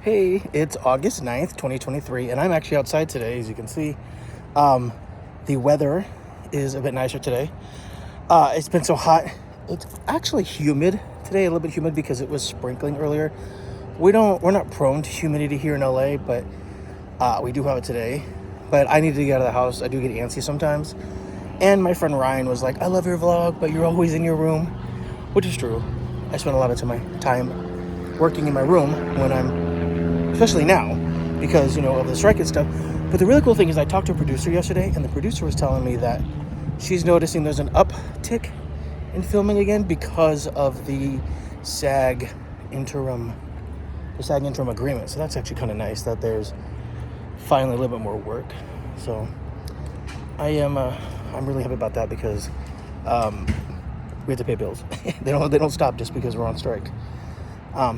Hey, it's August 9th, 2023, and I'm actually outside today, as you can see. The weather is a bit nicer today. It's been so hot. It's actually humid today, a little bit humid because it was sprinkling earlier. We're not prone to humidity here in LA, but we do have it today. But I need to get out of the house. I do get antsy sometimes. And my friend Ryan was like, I love your vlog, but you're always in your room, which is true. I spend a lot of my time working in my room when especially now, because, of the strike and stuff. But the really cool thing is I talked to a producer yesterday, and the producer was telling me that she's noticing there's an uptick in filming again because of the SAG interim agreement. So that's actually kind of nice that there's finally a little bit more work. So I'm really happy about that because we have to pay bills. they don't stop just because we're on strike.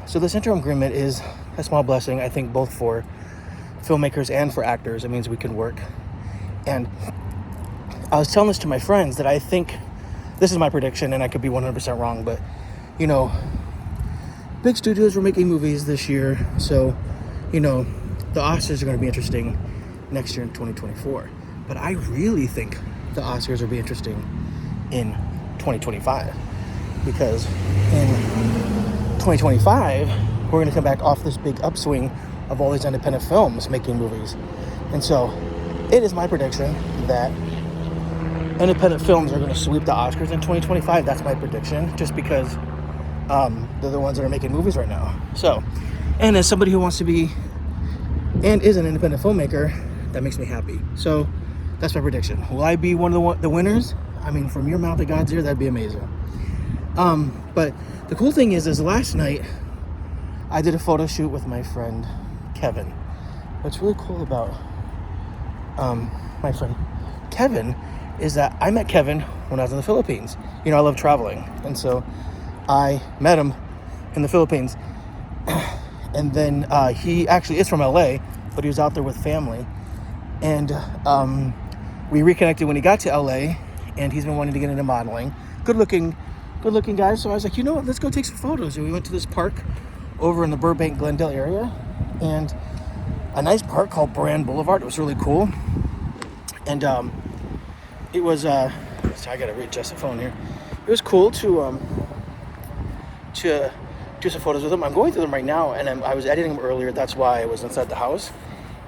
So this interim agreement is a small blessing, I think, both for filmmakers and for actors. It means we can work. And I was telling this to my friends that I think, this is my prediction, and I could be 100% wrong, but, big studios were making movies this year, so, the Oscars are going to be interesting next year in 2024. But I really think the Oscars will be interesting in 2025, because in 2025, we're going to come back off this big upswing of all these independent films making movies. And so it is my prediction that independent films are going to sweep the Oscars in 2025. That's my prediction, just because they're the ones that are making movies right now. So, and as somebody who wants to be and is an independent filmmaker, that makes me happy. So that's my prediction. Will I be one of the winners? I mean, from your mouth to God's ear, that'd be amazing. But the cool thing is last night I did a photo shoot with my friend Kevin. What's really cool about my friend Kevin is that I met Kevin when I was in the Philippines. I love traveling, and so I met him in the Philippines. And then he actually is from LA, but he was out there with family, and we reconnected when he got to LA, and he's been wanting to get into modeling. Good looking guy. So I was like, you know what, let's go take some photos. And we went to this park over in the Burbank, Glendale area, and a nice park called Brand Boulevard. It was really cool. And it was sorry, I gotta readjust the phone here. It was cool to do some photos with them. I'm going through them right now, and I was editing them earlier. That's why I was inside the house.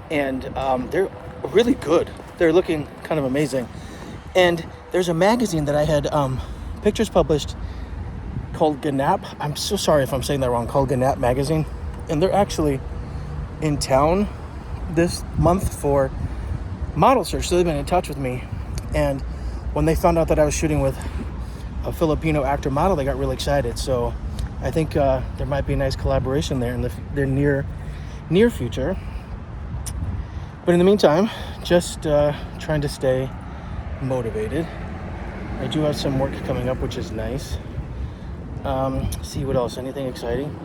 And they're really good. They're looking kind of amazing. And there's a magazine that I had pictures published called Ganap. I'm so sorry if I'm saying that wrong. Called Ganap magazine, and they're actually in town this month for model search. So they've been in touch with me, and when they found out that I was shooting with a Filipino actor model, they got really excited. So I think there might be a nice collaboration there in the near future. But in the meantime, just trying to stay motivated. I do have some work coming up, which is nice. See what else? Anything exciting?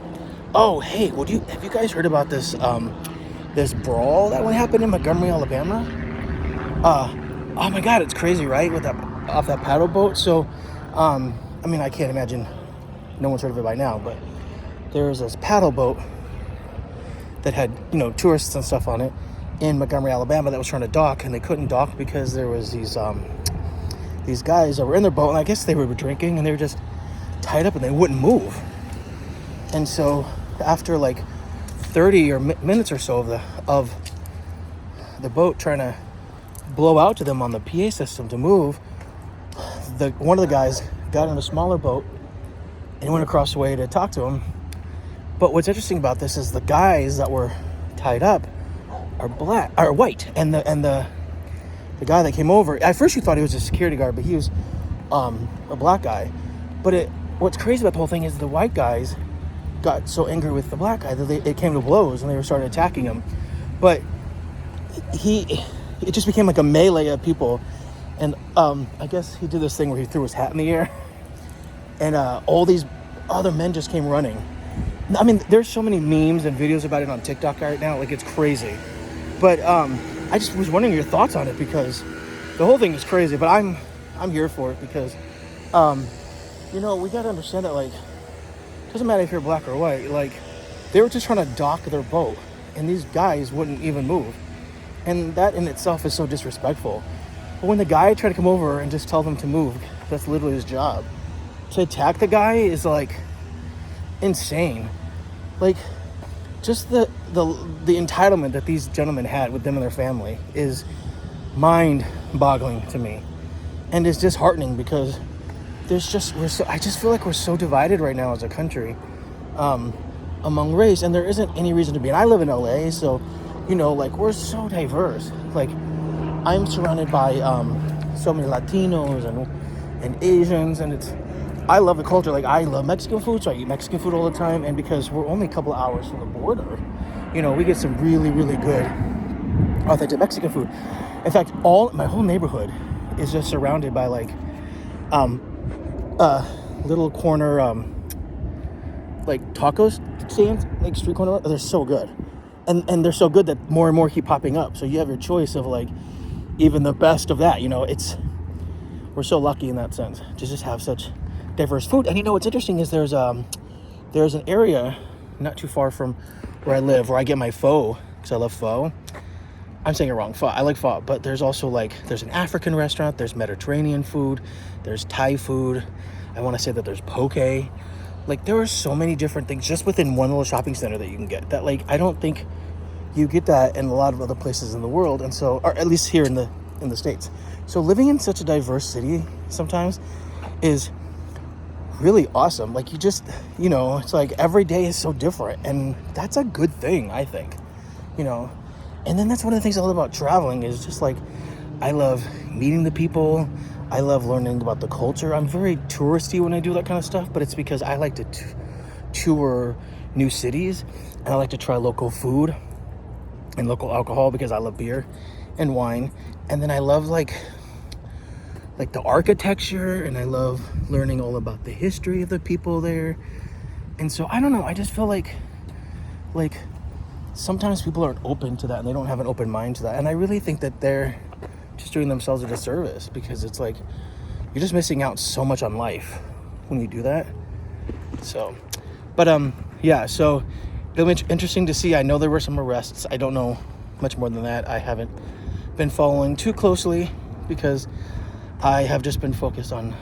Oh, hey, have you guys heard about this this brawl that happened in Montgomery, Alabama? Oh my God, it's crazy, right? Off that paddle boat. So, I can't imagine no one's heard of it by now, but there was this paddle boat that had tourists and stuff on it in Montgomery, Alabama, that was trying to dock, and they couldn't dock because there was these guys that were in their boat, and I guess they were drinking, and they were just tied up and they wouldn't move. And so after like 30 minutes or so of the boat trying to blow out to them on the PA system to move, one of the guys got in a smaller boat and went across the way to talk to him. But what's interesting about this is the guys that were tied up are white, and the guy that came over, at first you thought he was a security guard, but he was a black guy. But what's crazy about the whole thing is the white guys got so angry with the black guy that it came to blows, and they started attacking him. But it just became like a melee of people, and I guess he did this thing where he threw his hat in the air, and all these other men just came running. I mean, there's so many memes and videos about it on TikTok right now, like it's crazy. But I just was wondering your thoughts on it, because the whole thing is crazy, but I'm here for it, because we got to understand that, like, it doesn't matter if you're black or white. Like, They were just trying to dock their boat, and these guys wouldn't even move. And that in itself is so disrespectful. But when the guy tried to come over and just tell them to move, that's literally his job. To attack the guy is like insane. Like, just the entitlement that these gentlemen had with them and their family is mind-boggling to me, and it's disheartening because I just feel like we're so divided right now as a country, among race, and there isn't any reason to be. And I live in LA, so like, we're so diverse. Like, I'm surrounded by so many Latinos and Asians, and I love the culture. Like, I love Mexican food, so I eat Mexican food all the time. And because we're only a couple of hours from the border, we get some really, really good authentic Mexican food. In fact, my whole neighborhood is just surrounded by like little corner like tacos stands, like street corner. They're so good, and they're so good that more and more keep popping up. So you have your choice of like even the best of that. We're so lucky in that sense to just have such diverse food. And what's interesting is there's an area not too far from where I live where I get my pho, because I love pho. I'm saying it wrong. Pho. I like pho, but there's also there's an African restaurant, there's Mediterranean food, there's Thai food. I want to say that there's poke. Like, there are so many different things just within one little shopping center that you can get that, like, I don't think you get that in a lot of other places in the world. And so, or at least here in the States. So living in such a diverse city sometimes is really awesome. Like, you just, it's like every day is so different, and that's a good thing, I think. And then that's one of the things I love about traveling is just like, I love meeting the people. I love learning about the culture. I'm very touristy when I do that kind of stuff, but it's because I like to tour new cities, and I like to try local food and local alcohol because I love beer and wine. And then I love like the architecture, and I love learning all about the history of the people there. And so, I don't know, I just feel like sometimes people aren't open to that, and they don't have an open mind to that. And I really think that they're just doing themselves a disservice, because it's like you're just missing out so much on life when you do that. So, but yeah, so it'll be interesting to see. I know there were some arrests. I don't know much more than that. I haven't been following too closely because I have just been focused on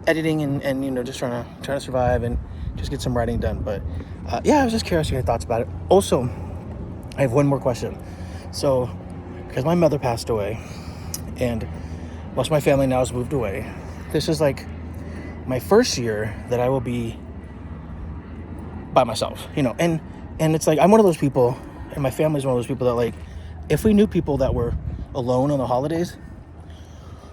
editing and just trying to survive and just get some writing done. But yeah, I was just curious your thoughts about it. Also, I have one more question. So, because my mother passed away and most of my family now has moved away, this is like my first year that I will be by myself, and it's like, I'm one of those people, and my family's one of those people that, like, if we knew people that were alone on the holidays,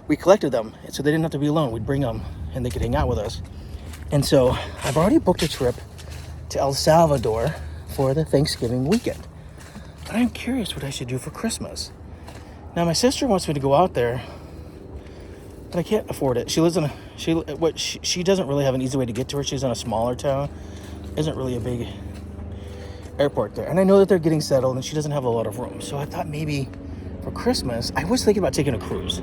we collected them, so they didn't have to be alone. We'd bring them and they could hang out with us. And so I've already booked a trip to El Salvador for the Thanksgiving weekend. But I'm curious what I should do for Christmas. Now, my sister wants me to go out there, but I can't afford it. She lives in she doesn't really have an easy way to get to her. She's in a smaller town. Isn't really a big airport there. And I know that they're getting settled and she doesn't have a lot of room. So I thought maybe for Christmas, I was thinking about taking a cruise.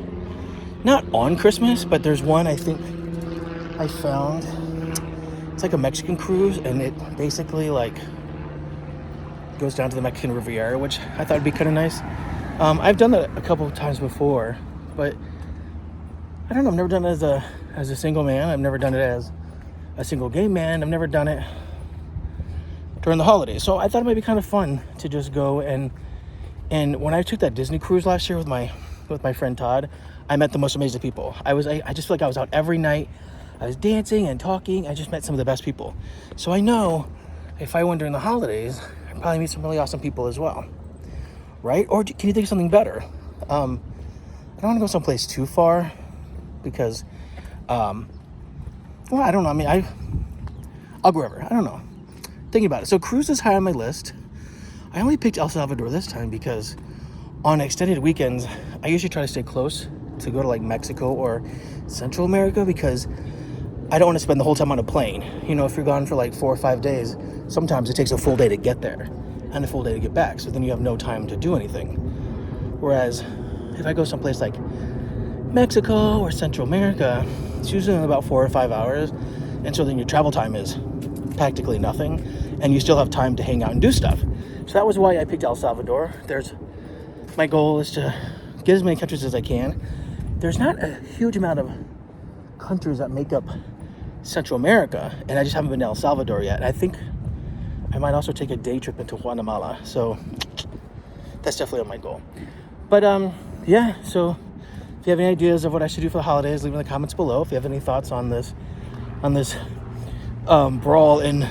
Not on Christmas, but there's one I think I found. It's like a Mexican cruise, and it basically like goes down to the Mexican Riviera, which I thought would be kind of nice. I've done that a couple of times before, but I don't know. I've never done it as a single man. I've never done it as a single gay man. I've never done it during the holidays. So I thought it might be kind of fun to just go and when I took that Disney cruise last year with my friend Todd, I met the most amazing people. I just feel like I was out every night. I was dancing and talking. I just met some of the best people. So I know if I went during the holidays, I'd probably meet some really awesome people as well. Right? Or can you think of something better? I don't want to go someplace too far because, well, I don't know. I mean, I'll go wherever. I don't know. Thinking about it. So cruise is high on my list. I only picked El Salvador this time because on extended weekends, I usually try to stay close to go to like Mexico or Central America because I don't want to spend the whole time on a plane. You know, if you're gone for like 4 or 5 days, sometimes it takes a full day to get there and a full day to get back. So then you have no time to do anything. Whereas if I go someplace like Mexico or Central America, it's usually in about 4 or 5 hours. And so then your travel time is practically nothing. and you still have time to hang out and do stuff. So that was why I picked El Salvador. My goal is to get as many countries as I can. There's not a huge amount of countries that make up Central America, and I just haven't been to El Salvador yet. I think I might also take a day trip into Guatemala, so that's definitely on my goal. But yeah, so if you have any ideas of what I should do for the holidays, leave in the comments below. If you have any thoughts on this brawl in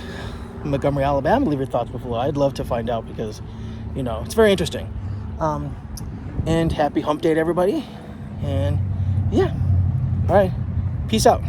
Montgomery, Alabama, leave your thoughts below. I'd love to find out because, it's very interesting. And happy hump day to everybody. And yeah, all right, peace out.